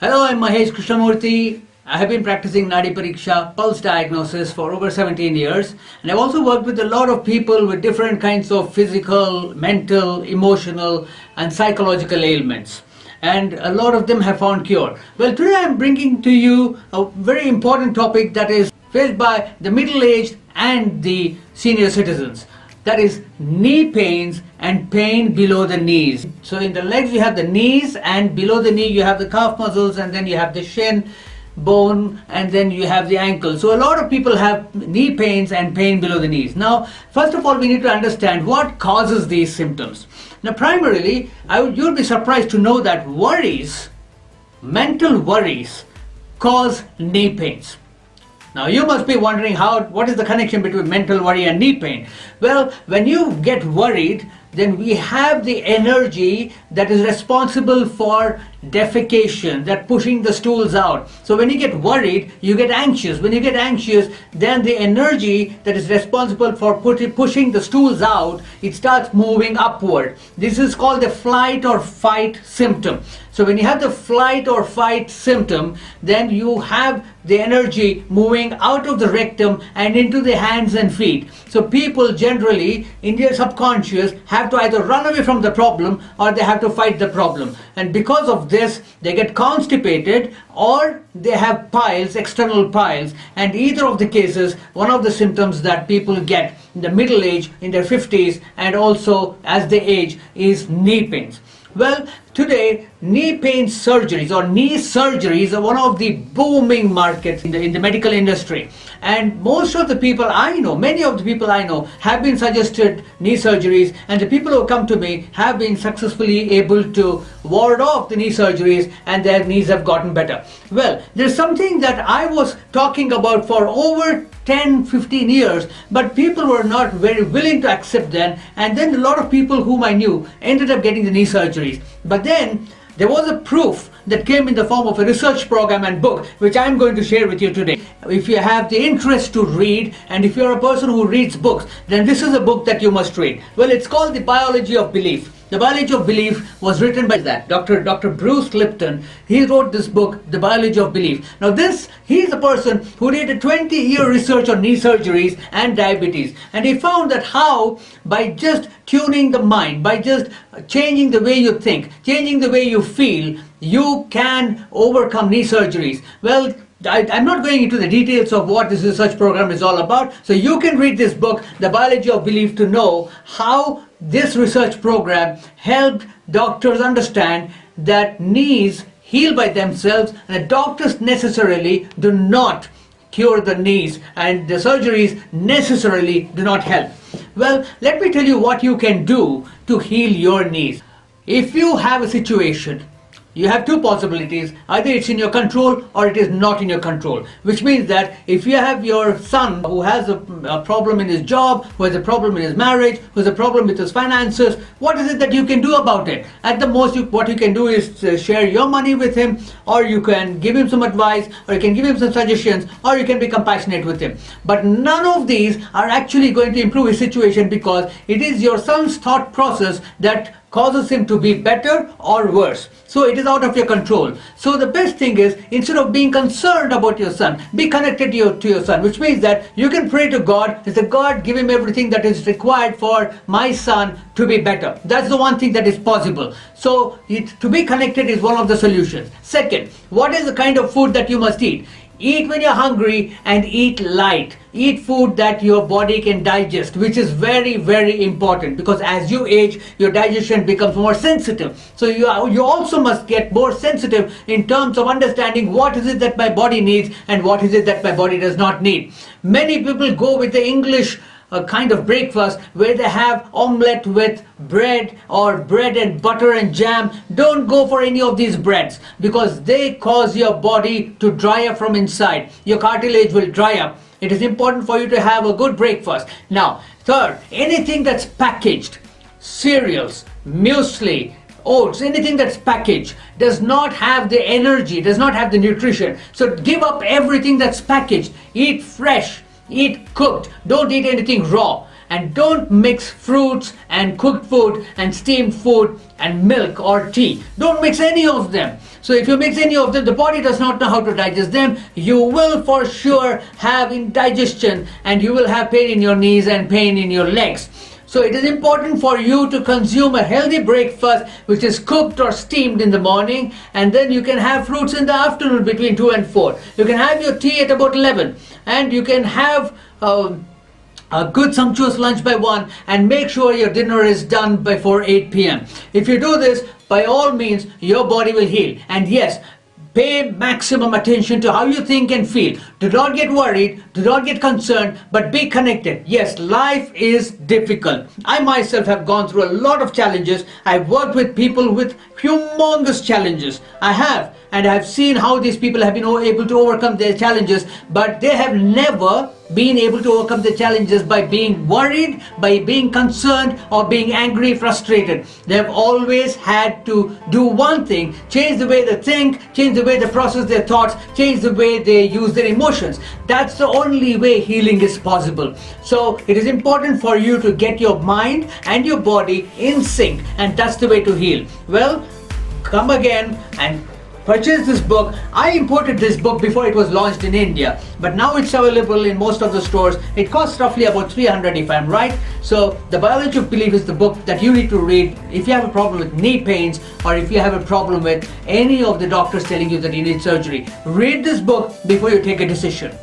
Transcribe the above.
Hello, I'm Mahesh Krishnamurthy. I have been practicing Nadichikitsa pulse diagnosis for over 17 years, and I've also worked with a lot of people with different kinds of physical, mental, emotional and psychological ailments, and a lot of them have found cure. Well, today I'm bringing to you a very important topic that is faced by the middle-aged and the senior citizens. That is knee pains and pain below the knees. So in the legs you have the knees, and below the knee you have the calf muscles, and then you have the shin bone, and then you have the ankle. So a lot of people have knee pains and pain below the knees. Now, first of all, we need to understand what causes these symptoms. Now, primarily, you'll be surprised to know that worries, mental worries, cause knee pains. Now you must be wondering what is the connection between mental worry and knee pain? Well, when you get worried, then we have the energy that is responsible for defecation, that pushing the stools out. So when you get worried, you get anxious. When you get anxious, then the energy that is responsible for pushing the stools out, it starts moving upward. This is called the flight or fight symptom. So when you have the flight or fight symptom, then you have the energy moving out of the rectum and into the hands and feet. So people generally in their subconscious have to either run away from the problem or they have to fight the problem. And because of this, they get constipated or they have piles, external piles. And either of the cases, one of the symptoms that people get in the middle age, in their 50s, and also as they age, is knee pains. Well, today, knee pain surgeries or knee surgeries are one of the booming markets in the medical industry. And most of the people I know, many of the people I know, have been suggested knee surgeries, and the people who come to me have been successfully able to ward off the knee surgeries and their knees have gotten better. Well, there's something that I was talking about for over 10-15 years, but people were not very willing to accept them, and then a lot of people whom I knew ended up getting the knee surgeries. But then there was a proof that came in the form of a research program and book, which I'm going to share with you today. If you have the interest to read, and if you're a person who reads books, then this is a book that you must read. Well, it's called The Biology of Belief. The Biology of Belief was written by Dr. Bruce Lipton. He wrote this book, The Biology of Belief. Now he's a person who did a 20-year research on knee surgeries and diabetes. And he found that how, by just tuning the mind, by just changing the way you think, changing the way you feel, you can overcome knee surgeries. Well, I'm not going into the details of what this research program is all about. So you can read this book, The Biology of Belief, to know how this research program helped doctors understand that knees heal by themselves, and doctors necessarily do not cure the knees, and the surgeries necessarily do not help. Well, let me tell you what you can do to heal your knees. If you have a situation, you have two possibilities. Either it's in your control or it is not in your control. Which means that if you have your son who has a problem in his job, who has a problem in his marriage, who has a problem with his finances, what is it that you can do about it? At the most, what you can do is share your money with him, or you can give him some advice, or you can give him some suggestions, or you can be compassionate with him. But none of these are actually going to improve his situation, because it is your son's thought process that causes him to be better or worse. So it is out of your control. So the best thing is, instead of being concerned about your son, be connected to your son, which means that you can pray to God and say, God, give him everything that is required for my son to be better. That's the one thing that is possible. So to be connected is one of the solutions. Second, what is the kind of food that you must eat? Eat when you're hungry and eat light. Eat food that your body can digest, which is very, very important, because as you age, your digestion becomes more sensitive. So you also must get more sensitive in terms of understanding what is it that my body needs and what is it that my body does not need. Many people go with the English kind of breakfast where they have omelette with bread, or bread and butter and jam. Don't go for any of these breads, because they cause your body to dry up from inside. Your cartilage will dry up. It is important for you to have a good breakfast. Now, third, anything that's packaged, cereals, muesli, oats, anything that's packaged does not have the energy, does not have the nutrition. So give up everything that's packaged. Eat fresh. Eat cooked. Don't eat anything raw. and don't mix fruits and cooked food and steamed food and milk or tea. Don't mix any of them. So if you mix any of them, the body does not know how to digest them. You will for sure have indigestion, and you will have pain in your knees and pain in your legs. So it is important for you to consume a healthy breakfast which is cooked or steamed in the morning, and then you can have fruits in the afternoon between 2 and 4. You can have your tea at about 11, and you can have a good sumptuous lunch by 1, and make sure your dinner is done before 8 p.m. If you do this, by all means, your body will heal. And yes, pay maximum attention to how you think and feel. Do not get worried, do not get concerned, but be connected. Yes, life is difficult. I myself have gone through a lot of challenges. I've worked with people with humongous challenges. I have, and I've seen how these people have been able to overcome their challenges, but they have never been able to overcome the challenges by being worried, by being concerned, or being angry, frustrated. They have always had to do one thing: change the way they think, change the way they process their thoughts, change the way they use their emotions. That's the only way healing is possible. So it is important for you to get your mind and your body in sync, and that's the way to heal. Well, come again and purchase this book. I imported this book before it was launched in India, but now it's available in most of the stores. It costs roughly about 300 if I'm right. So The Biology of Belief is the book that you need to read if you have a problem with knee pains, or if you have a problem with any of the doctors telling you that you need surgery. Read this book before you take a decision.